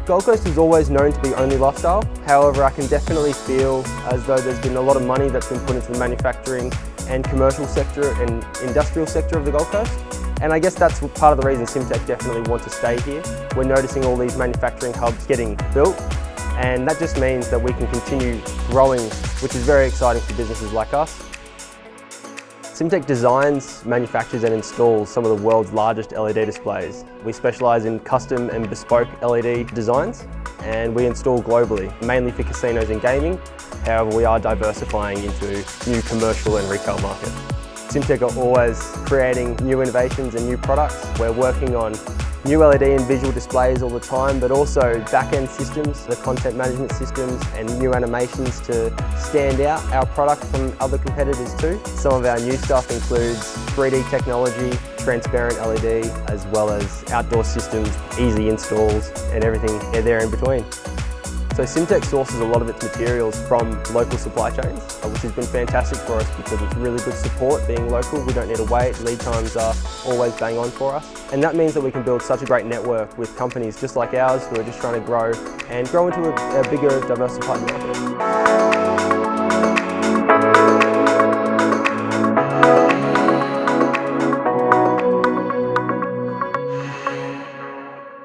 Gold Coast is always known to be only lifestyle. However, I can definitely feel as though there's been a lot of money that's been put into the manufacturing and commercial sector and industrial sector of the Gold Coast. And I guess that's part of the reason Simtech definitely want to stay here. We're noticing all these manufacturing hubs getting built, and that just means that we can continue growing, which is very exciting for businesses like us. Simtech designs, manufactures and installs some of the world's largest LED displays. We specialise in custom and bespoke LED designs, and we install globally, mainly for casinos and gaming. However, we are diversifying into new commercial and retail markets. Simtech are always creating new innovations and new products. We're working on new LED and visual displays all the time, but also back-end systems, the content management systems and new animations to stand out our product from other competitors too. Some of our new stuff includes 3D technology, transparent LED, as well as outdoor systems, easy installs and everything there in between. So Simtech sources a lot of its materials from local supply chains, which has been fantastic for us because it's really good support being local. We don't need to wait, lead times are always bang on for us. And that means that we can build such a great network with companies just like ours who are just trying to grow and grow into a bigger, diversified market.